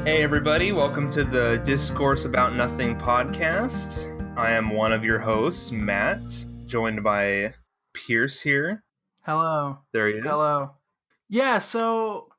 Hey everybody, welcome to the Discourse About Nothing podcast. I am one of your hosts, Matt, joined by Pierce here. Hello. There he is. Hello. Yeah, so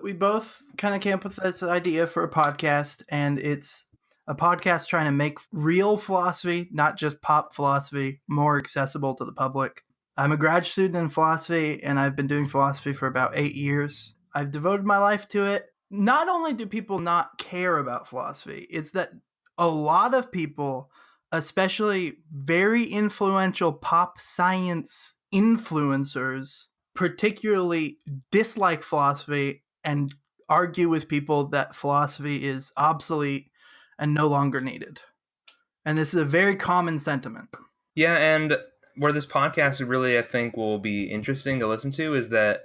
we both kind of came up with this idea for a podcast, and it's a podcast trying to make real philosophy, not just pop philosophy, more accessible to the public. I'm a grad student in philosophy, and I've been doing philosophy for about 8 years. I've devoted my life to it. Not only do people not care about philosophy, it's that a lot of people, especially very influential pop science influencers, particularly dislike philosophy and argue with people that philosophy is obsolete and no longer needed. And this is a very common sentiment. Yeah, and where this podcast really, I think, will be interesting to listen to is that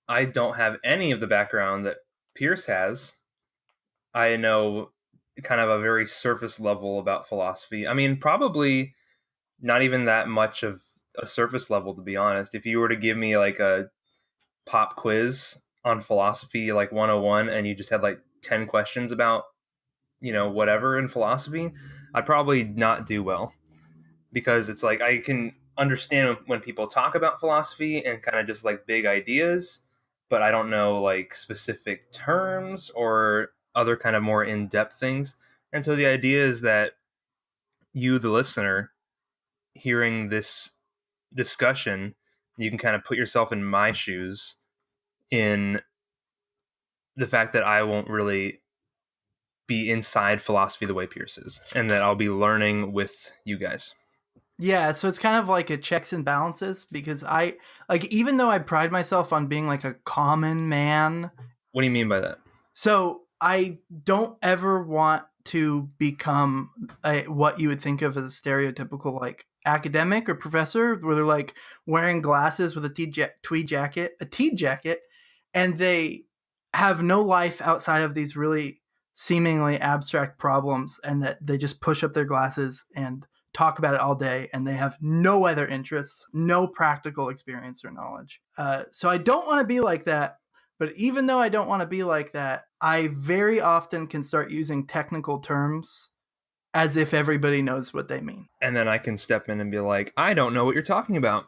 I don't have any of the background that Pierce has. I know kind of a very surface level about philosophy. I mean, probably not even that much of a surface level, to be honest. If you were to give me like a pop quiz on philosophy, like 101, and you just had like 10 questions about, whatever in philosophy, I'd probably not do well, because it's like I can understand when people talk about philosophy and kind of just like big ideas, but I don't know like specific terms or other kind of more in-depth things. And so the idea is that you, the listener, hearing this discussion, you can kind of put yourself in my shoes in the fact that I won't really be inside philosophy the way Pierce is, and that I'll be learning with you guys. Yeah, so it's kind of like a checks and balances, because even though I pride myself on being like a common man. What do you mean by that? So I don't ever want to become what you would think of as a stereotypical like academic or professor, where they're like wearing glasses with a tweed jacket, and they have no life outside of these really seemingly abstract problems, and that they just push up their glasses and talk about it all day, and they have no other interests, no practical experience or knowledge. So I don't want to be like that. But even though I don't want to be like that, I very often can start using technical terms as if everybody knows what they mean. And then I can step in and be like, I don't know what you're talking about.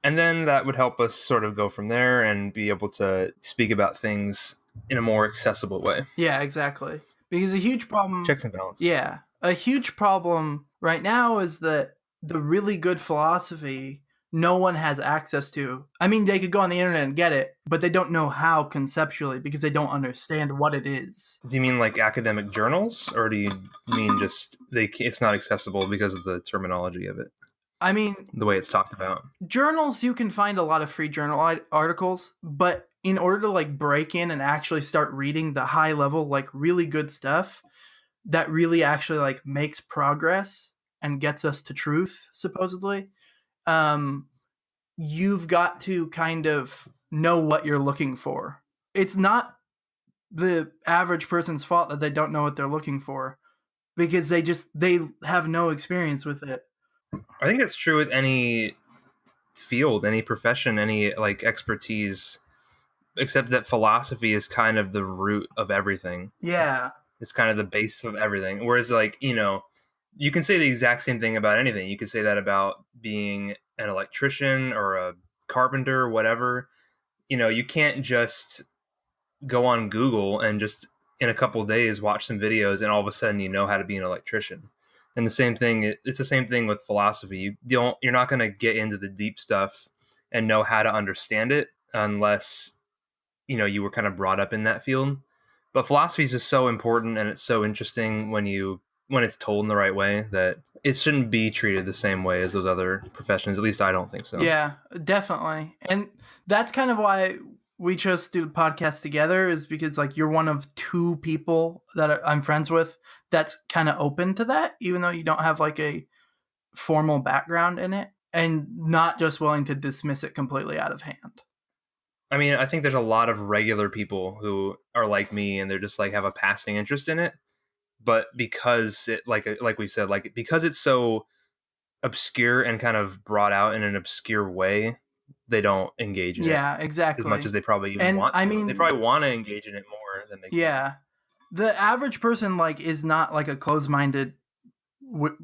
And then that would help us sort of go from there and be able to speak about things in a more accessible way. Yeah, exactly. Because a huge problem... Checks and balances. Yeah. A huge problem right now is that the really good philosophy no one has access to. I mean, they could go on the internet and get it, but they don't know how conceptually, because they don't understand what it is. Do you mean like academic journals, or do you mean just it's not accessible because of the terminology of it? I mean, the way it's talked about. Journals, you can find a lot of free journal articles, but in order to like break in and actually start reading the high level, like really good stuff that really actually like makes progress and gets us to truth, supposedly, you've got to kind of know what you're looking for. It's not the average person's fault that they don't know what they're looking for, because they have no experience with it. I think that's true with any field, any profession, any like expertise, except that philosophy is kind of the root of everything. Yeah. It's kind of the base of everything. Whereas like, you can say the exact same thing about anything. You could say that about being an electrician or a carpenter or whatever. You can't just go on Google and just in a couple of days watch some videos and all of a sudden you know how to be an electrician. And the same thing, it's the same thing with philosophy. You're not going to get into the deep stuff and know how to understand it unless you were kind of brought up in that field. But philosophy is just so important, and it's so interesting when it's told in the right way, that it shouldn't be treated the same way as those other professions. At least I don't think so. Yeah, definitely. And that's kind of why we chose to do the podcast together, is because like you're one of two people that I'm friends with that's kind of open to that, even though you don't have like a formal background in it, and not just willing to dismiss it completely out of hand. I mean, I think there's a lot of regular people who are like me, and they're just like have a passing interest in it. But because it, like we said, like because it's so obscure and kind of brought out in an obscure way, they don't engage in it. Yeah, exactly. As much as they probably even want to. I mean, they probably want to engage in it more than they can. the average person like is not like a closed-minded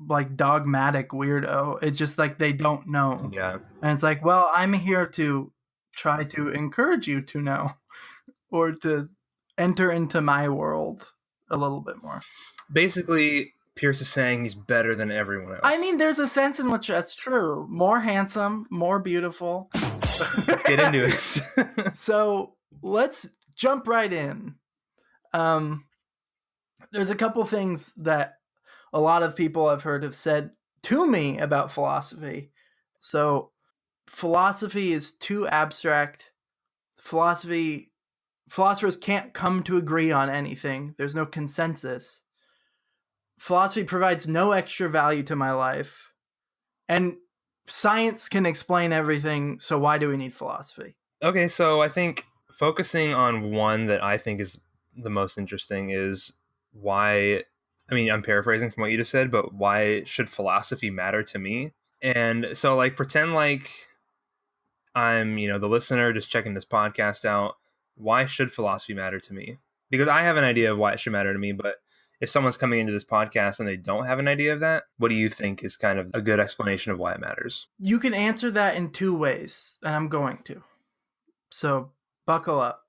like dogmatic weirdo. It's just like they don't know. Yeah. And it's like, well, I'm here to try to encourage you to know or to enter into my world a little bit more. Basically, Pierce is saying he's better than everyone else. I mean, there's a sense in which that's true. More handsome, more beautiful. Let's get into it. So let's jump right in. There's a couple things that a lot of people I've heard have said to me about philosophy. So philosophy is too abstract. Philosophers can't come to agree on anything. There's no consensus. Philosophy provides no extra value to my life. And science can explain everything, so why do we need philosophy? Okay, so I think focusing on one that I think is the most interesting is why, I mean, I'm paraphrasing from what you just said, but why should philosophy matter to me? And so, like, pretend like I'm, the listener just checking this podcast out. Why should philosophy matter to me? Because I have an idea of why it should matter to me, but if someone's coming into this podcast and they don't have an idea of that, what do you think is kind of a good explanation of why it matters? You can answer that in two ways, and I'm going to. So buckle up,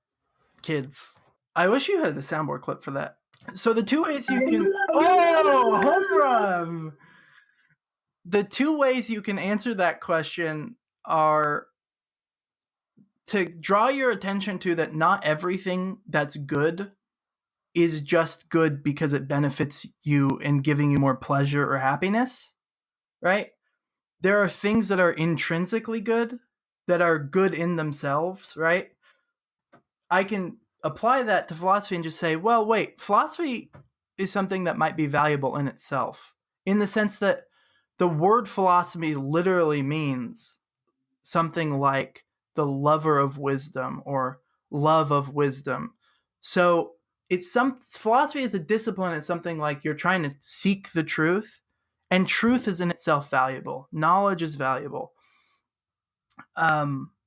kids. I wish you had the soundboard clip for that. So the two ways you can... Oh, home run! The two ways you can answer that question are to draw your attention to that not everything that's good is just good because it benefits you in giving you more pleasure or happiness, right? There are things that are intrinsically good, that are good in themselves, right? I can apply that to philosophy and just say, well, wait, philosophy is something that might be valuable in itself, in the sense that the word philosophy literally means something like the lover of wisdom or love of wisdom. So philosophy as a discipline is something like you're trying to seek the truth, and truth is in itself valuable. Knowledge is valuable.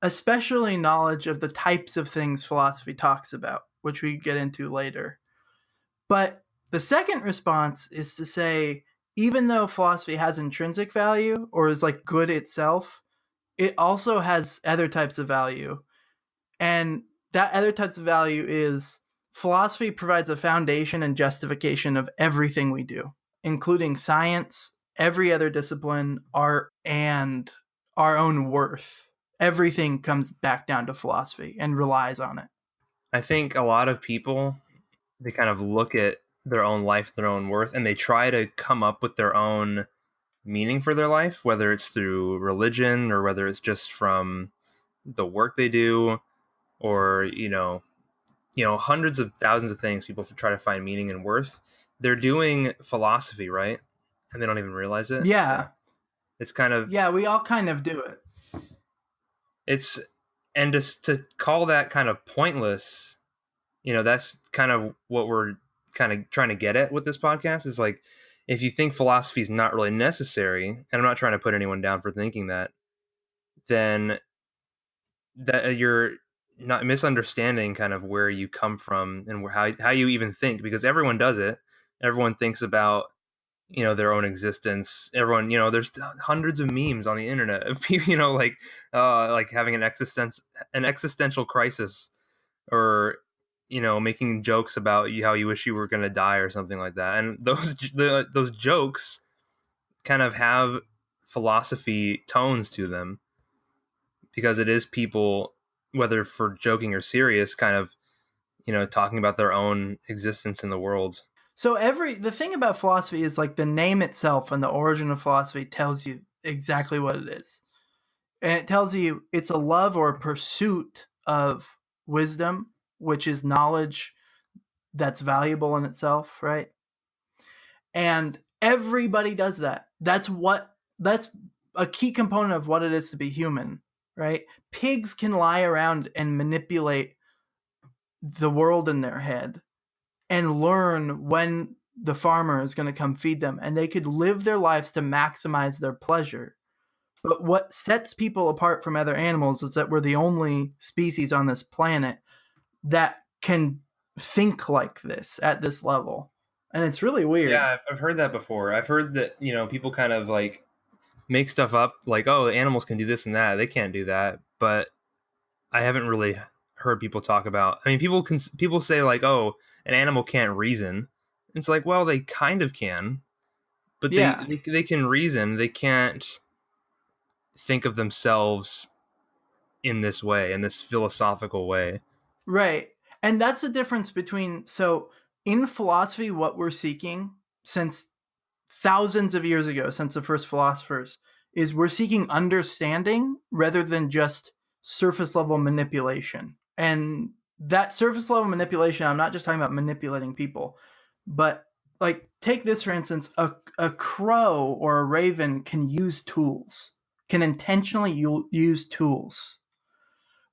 Especially knowledge of the types of things philosophy talks about, which we get into later. But the second response is to say, even though philosophy has intrinsic value or is like good itself, it also has other types of value. And that other types of value is philosophy provides a foundation and justification of everything we do, including science, every other discipline, art, and our own worth. Everything comes back down to philosophy and relies on it. I think a lot of people, they kind of look at their own life, their own worth, and they try to come up with their own meaning for their life, whether it's through religion or whether it's just from the work they do, or hundreds of thousands of things people try to find meaning and worth. They're doing philosophy, right? And they don't even realize it. Yeah. It's kind of... Yeah, we all kind of do it. And just to call that kind of pointless, that's kind of what we're kind of trying to get at with this podcast, is like, if you think philosophy is not really necessary, and I'm not trying to put anyone down for thinking that, then that you're not misunderstanding kind of where you come from and how you even think, because everyone does it. Everyone thinks about their own existence. Everyone, there's hundreds of memes on the internet of people, like having an existential crisis, or making jokes about how you wish you were going to die or something like that. And those jokes kind of have philosophy tones to them, because it is people, whether for joking or serious, kind of talking about their own existence in the world. So the thing about philosophy is like the name itself and the origin of philosophy tells you exactly what it is. And it tells you it's a love or a pursuit of wisdom, which is knowledge that's valuable in itself, right? And everybody does that. That's a key component of what it is to be human, right? Pigs can lie around and manipulate the world in their head and learn when the farmer is going to come feed them, and they could live their lives to maximize their pleasure. But what sets people apart from other animals is that we're the only species on this planet that can think like this at this level. And it's really weird. Yeah, I've heard that before. I've heard that, people kind of like make stuff up like, oh, animals can do this and that. They can't do that. But I haven't really heard people talk about. I mean, people say like, oh, an animal can't reason. It's like, well, they kind of can, but Yeah, they can reason. They can't think of themselves in this way, in this philosophical way. right. And that's the difference between, so in philosophy, what we're seeking since thousands of years ago, since the first philosophers, is we're seeking understanding rather than just surface level manipulation. And that surface level manipulation, I'm not just talking about manipulating people, but like take this for instance, a crow or a raven can use tools, can intentionally use tools.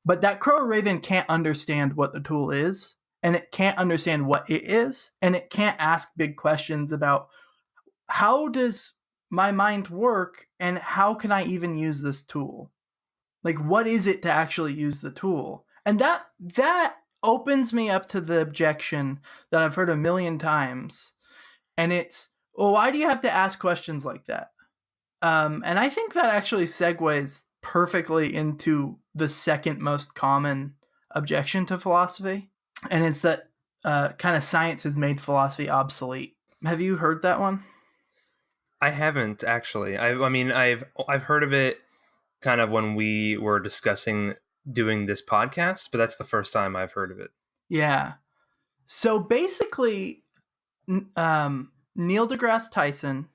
But that crow or raven can't understand what the tool is, and it can't understand what it is, and it can't ask big questions about how does my mind work and how can I even use this tool? Like what is it to actually use the tool? And that opens me up to the objection that I've heard a million times. And it's, well, why do you have to ask questions like that? And I think that actually segues perfectly into the second most common objection to philosophy. And it's that kind of science has made philosophy obsolete. Have you heard that one? I haven't actually. I mean, I've heard of it kind of when we were discussing doing this podcast, but that's the first time I've heard of it. Yeah. So basically, Neil deGrasse Tyson.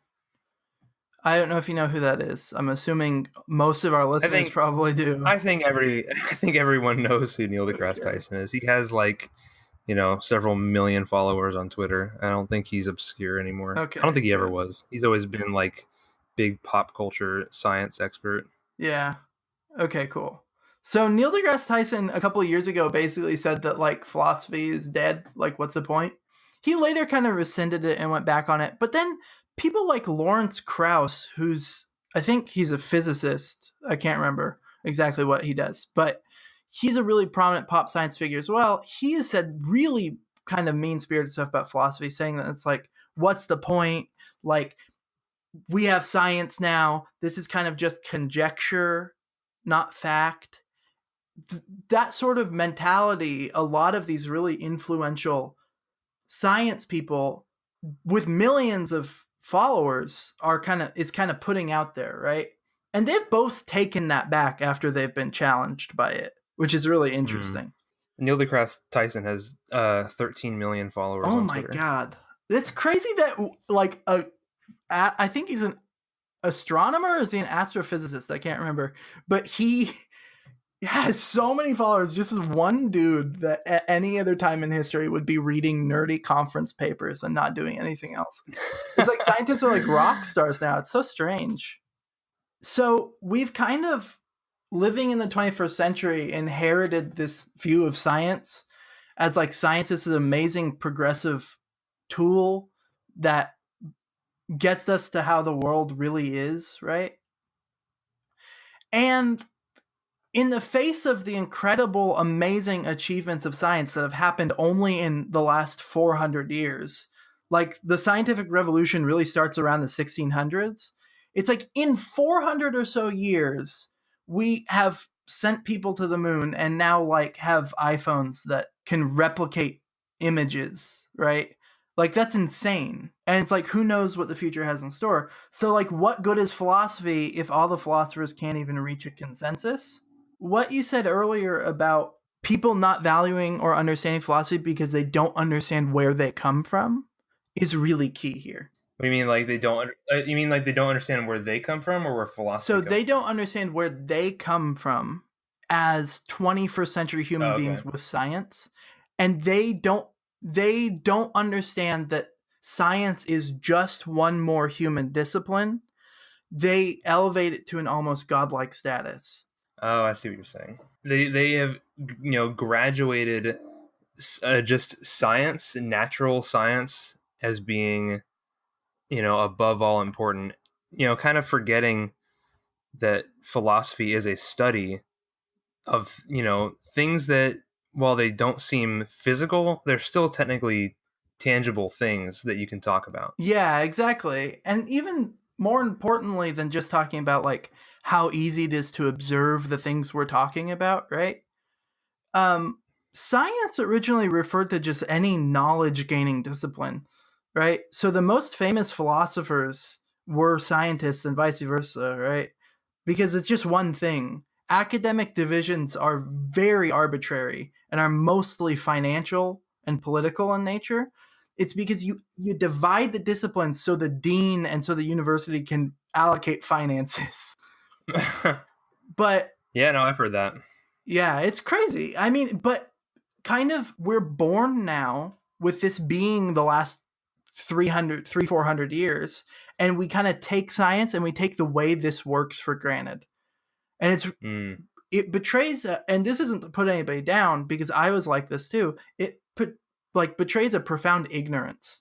I don't know if you know who that is. I'm assuming most of our I listeners think probably do. I think everyone knows who Neil deGrasse Okay. Tyson is. He has like, several million followers on Twitter. I don't think he's obscure anymore. I don't Okay, think he ever good. was. He's always been like big pop culture science expert. Yeah. Okay, cool. So Neil deGrasse Tyson a couple of years ago basically said that like philosophy is dead. Like, what's the point? He later kind of rescinded it and went back on it. But then people like Lawrence Krauss, who's, I think he's a physicist. I can't remember exactly what he does, but he's a really prominent pop science figure as well. He has said really kind of mean spirited stuff about philosophy, saying that it's like, what's the point? Like, we have science now. This is kind of just conjecture, not fact. That sort of mentality, a lot of these really influential science people with millions of followers is kind of putting out there, right? And they've both taken that back after they've been challenged by it, which is really Mm. interesting. Neil deGrasse Tyson has 13 million followers Oh on my Twitter. god. It's crazy that like I think he's an astronomer or is he an astrophysicist? I can't remember. But he has so many followers. Just as one dude that at any other time in history would be reading nerdy conference papers and not doing anything else. It's like scientists are like rock stars now. It's so strange. So we've kind of, living in the 21st century, inherited this view of science as like science is an amazing progressive tool that gets us to how the world really is, right? And in the face of the incredible, amazing achievements of science that have happened only in the last 400 years, like the scientific revolution really starts around the 1600s. It's like in 400 or so years, we have sent people to the moon and now like have iPhones that can replicate images, right? Like that's insane. And it's like, who knows what the future has in store? So, like, what good is philosophy if all the philosophers can't even reach a consensus? What you said earlier about people not valuing or understanding philosophy because they don't understand where they come from is really key here. What do you mean, like they don't? You mean like they don't understand where they come from, or where philosophy So comes they from? don't understand where they come from as 21st century human Oh, okay. beings with science, and they don't understand that science is just one more human discipline. They elevate it to an almost godlike status. Oh, I see what you're saying. They have graduated just science, natural science, as being above all important. Kind of forgetting that philosophy is a study of things that while they don't seem physical, they're still technically tangible things that you can talk about. Yeah, exactly. And even more importantly than just talking about like how easy it is to observe the things we're talking about, right? Um, Science originally referred to just any knowledge gaining discipline, right? So the most famous philosophers were scientists and vice versa, right? Because it's just one thing. Academic divisions are very arbitrary and are mostly financial and political in nature. It's because you divide the disciplines so the dean and so the university can allocate finances. But Yeah, no, I've heard that. yeah, it's crazy. I mean, but kind of we're born now with this being the last 400 years, and we kind of take science and we take the way this works for granted. And Mm. it betrays and this isn't to put anybody down because I was like this too. Betrays a profound ignorance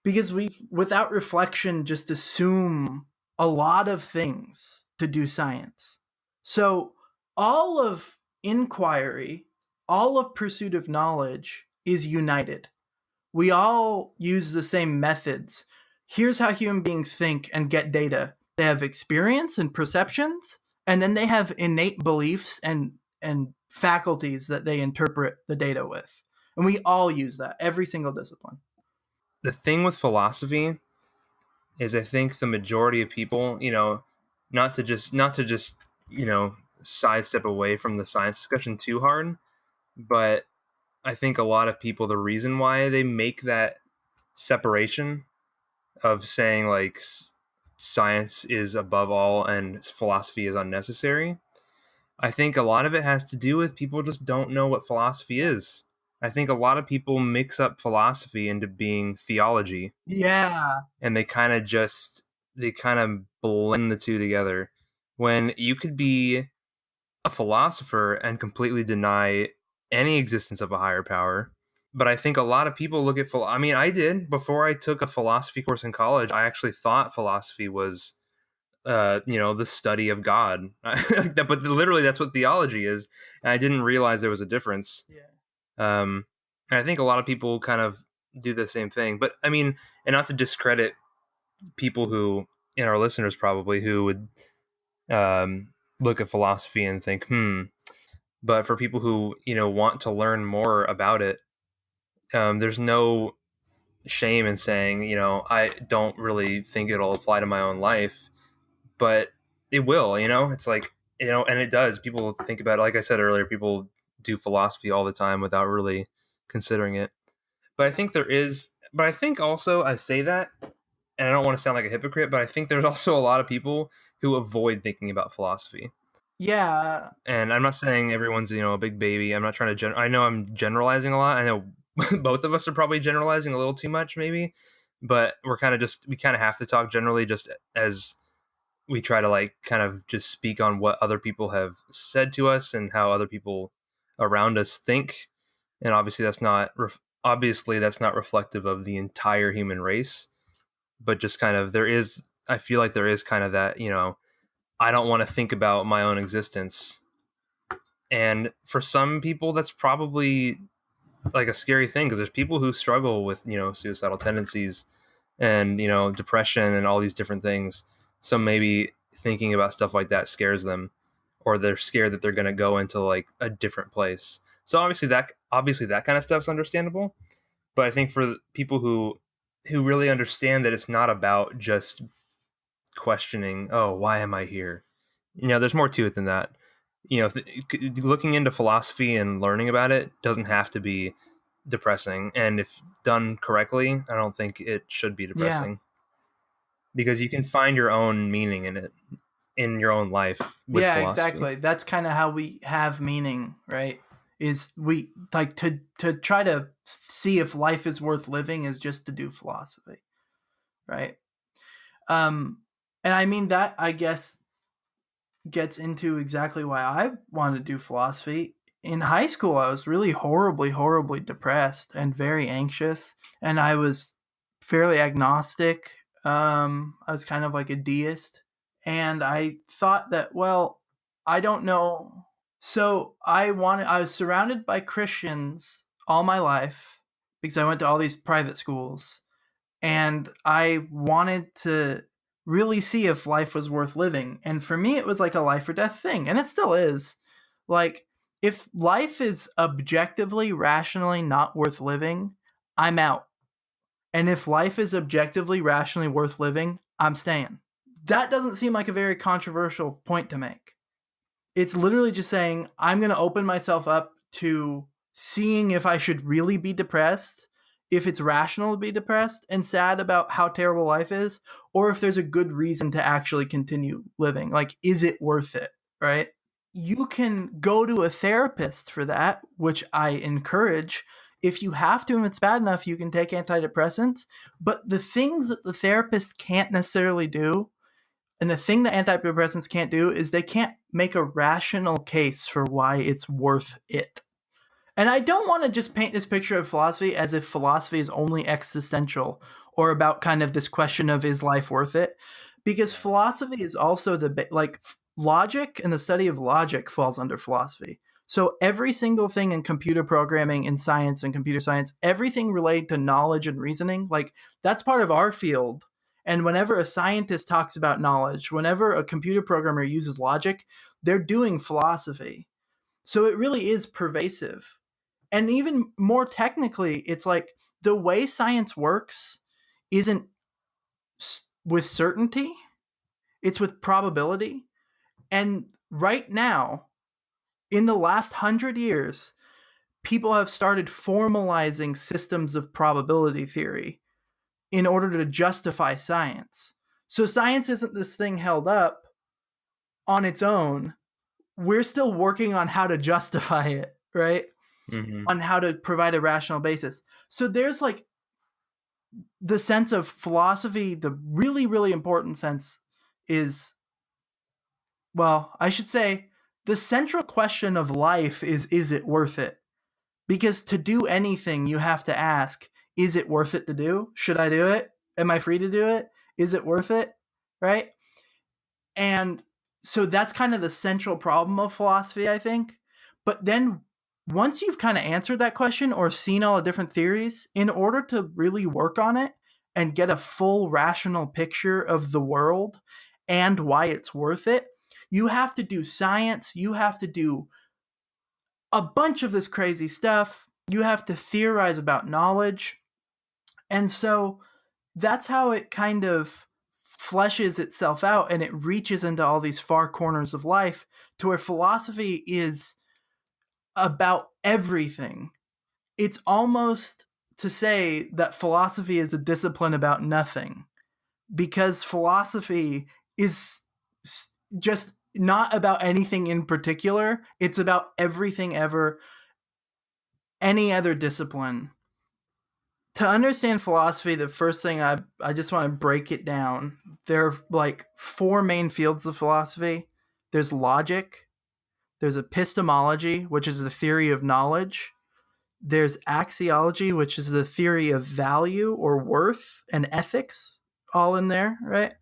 because we without reflection just assume a lot of things to do science. So all of inquiry, all of pursuit of knowledge is united. We all use the same methods. Here's how human beings think and get data. They have experience and perceptions, and then they have innate beliefs and faculties that they interpret the data with. And we all use that, every single discipline. The thing with philosophy is I think the majority of people, not to just, sidestep away from the science discussion too hard, but I think a lot of people, the reason why they make that separation of saying like science is above all and philosophy is unnecessary, I think a lot of it has to do with people just don't know what philosophy is. I think a lot of people mix up philosophy into being theology, Yeah. and they kind of blend the two together when you could be a philosopher and completely deny any existence of a higher power. But I think a lot of people look at I mean, I did before I took a philosophy course in college. I actually thought philosophy was the study of God. But literally that's what theology is, and I didn't realize there was a difference. Yeah. And I think a lot of people kind of do the same thing. But I mean, and not to discredit people who, and our listeners probably, who would look at philosophy and think, but for people who want to learn more about it, there's no shame in saying, I don't really think it'll apply to my own life, but it will. It's like, and it does. People think about it. Like I said earlier, people do philosophy all the time without really considering it. But I think there is, but I think also I say that, and I don't want to sound like a hypocrite, but I think there's also a lot of people who avoid thinking about philosophy. Yeah. And I'm not saying everyone's, a big baby. I'm not trying to I know I'm generalizing a lot. I know both of us are probably generalizing a little too much maybe, but we kind of have to talk generally, just as we try to like kind of just speak on what other people have said to us and how other people around us think. And obviously that's not reflective of the entire human race, but just kind of I feel like there is kind of that, I don't want to think about my own existence. And for some people that's probably like a scary thing, because there's people who struggle with, suicidal tendencies and, depression and all these different things. So maybe thinking about stuff like that scares them, or they're scared that they're going to go into like a different place. So obviously that kind of stuff's understandable. But I think for people who really understand that it's not about just questioning, oh, why am I here? There's more to it than that. Looking into philosophy and learning about it doesn't have to be depressing. And if done correctly, I don't think it should be Yeah. depressing, because you can find your own meaning in it, in your own life with Yeah, philosophy. exactly. That's kind of how we have meaning, right? Is we like to try to see if life is worth living is just to do philosophy, right? Um and I mean that I guess gets into exactly why I wanted to do philosophy. In high school, I was really horribly depressed and very anxious, and I was fairly agnostic. I was kind of like a deist, and I thought that, well, I don't know. So I was surrounded by Christians all my life because I went to all these private schools, and I wanted to really see if life was worth living. And for me, it was like a life or death thing, and it still is. Like, if life is objectively, rationally not worth living, I'm out. And if life is objectively, rationally worth living, I'm staying. That doesn't seem like a very controversial point to make. It's literally just saying, I'm going to open myself up to seeing if I should really be depressed, if it's rational to be depressed and sad about how terrible life is, or if there's a good reason to actually continue living. Like, is it worth it? Right? You can go to a therapist for that, which I encourage. If you have to and it's bad enough, you can take antidepressants. But the things that the therapist can't necessarily do, and the thing that antidepressants can't do, is they can't make a rational case for why it's worth it. And I don't want to just paint this picture of philosophy as if philosophy is only existential or about kind of this question of is life worth it? Because philosophy is also logic, and the study of logic falls under philosophy. So every single thing in computer programming, in science and computer science, everything related to knowledge and reasoning, like, that's part of our field. And whenever a scientist talks about knowledge, whenever a computer programmer uses logic, they're doing philosophy. So it really is pervasive. And even more technically, it's like the way science works isn't with certainty, it's with probability. And right now, in the last 100 years, people have started formalizing systems of probability theory in order to justify science. So science isn't this thing held up on its own. We're still working on how to justify it, right? Mm-hmm. On how to provide a rational basis. So there's like the sense of philosophy, the really, really important sense is, well, I should say the central question of life is it worth it? Because to do anything, you have to ask, is it worth it to do? Should I do it? Am I free to do it? Is it worth it? Right? And so that's kind of the central problem of philosophy, I think. But then once you've kind of answered that question or seen all the different theories, in order to really work on it and get a full rational picture of the world and why it's worth it, you have to do science, you have to do a bunch of this crazy stuff, you have to theorize about knowledge. And so that's how it kind of fleshes itself out, and it reaches into all these far corners of life to where philosophy is about everything. It's almost to say that philosophy is a discipline about nothing, because philosophy is just not about anything in particular. It's about everything ever, any other discipline. To understand philosophy, the first thing I just want to break it down. There are like four main fields of philosophy. There's logic, there's epistemology, which is the theory of knowledge. There's axiology, which is the theory of value or worth, and ethics, all in there, right?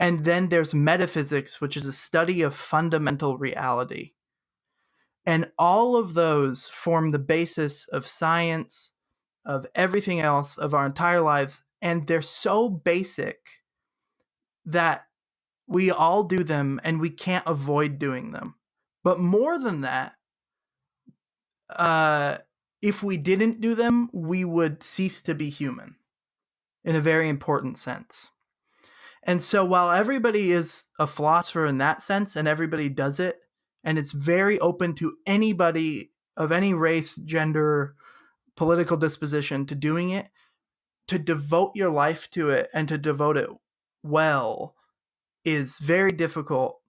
And then there's metaphysics, which is a study of fundamental reality. And all of those form the basis of science, of everything else, of our entire lives. And they're so basic that we all do them and we can't avoid doing them. But more than that, if we didn't do them, we would cease to be human in a very important sense. And so while everybody is a philosopher in that sense and everybody does it, and it's very open to anybody of any race, gender, political disposition to doing it, to devote your life to it and to devote it well is very difficult.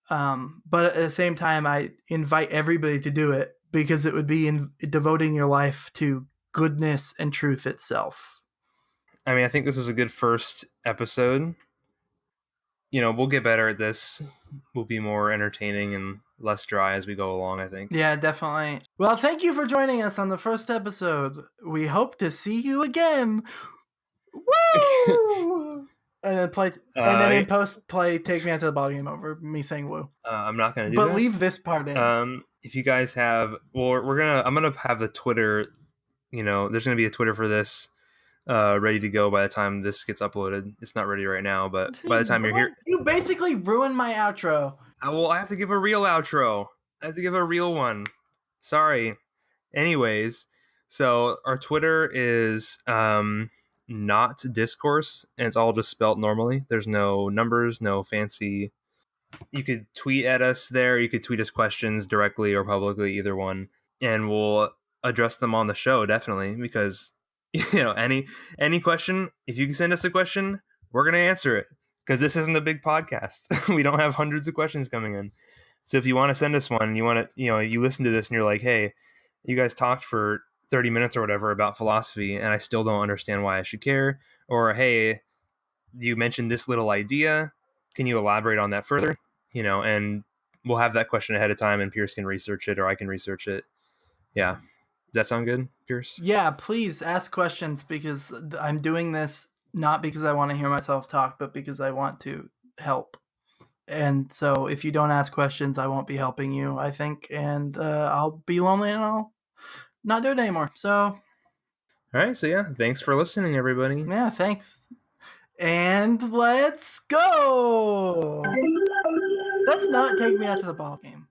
But at the same time, I invite everybody to do it because it would be devoting your life to goodness and truth itself. I mean, I think this is a good first episode. You know, we'll get better at this. We'll be more entertaining and less dry as we go along, I think. Yeah, definitely. Well, thank you for joining us on the first episode. We hope to see you again. Woo! And then play, and then in post play "Take Me Out to the Ballgame" over me saying "woo." I'm not gonna do But that. leave this part in. If you guys have, well, I'm gonna have the Twitter. There's gonna be a Twitter for this, ready to go by the time this gets uploaded. It's not ready right now, but by the time you're here, You basically ruined my outro. I have to give a real outro. I have to give a real one. Sorry. Anyways, so our Twitter is not Discourse, and it's all just spelt normally. There's no numbers, no fancy. You could tweet at us there. You could tweet us questions directly or publicly, either one, and we'll address them on the show definitely. Because any question, if you can send us a question, we're gonna answer it. Because this isn't a big podcast. We don't have hundreds of questions coming in. So if you want to send us one, you want to, you listen to this and you're like, hey, you guys talked for 30 minutes or whatever about philosophy, and I still don't understand why I should care. Or, hey, you mentioned this little idea. Can you elaborate on that further? And we'll have that question ahead of time, and Pierce can research it, or I can research it. Yeah. Does that sound good, Pierce? Yeah, please ask questions, because I'm doing this not because I want to hear myself talk, but because I want to help. And so if you don't ask questions, I won't be helping you, I think, and I'll be lonely and I'll not do it anymore. So, all right. So yeah, thanks for listening, everybody. Yeah, thanks. And let's go. Let's not take me out to the ball game.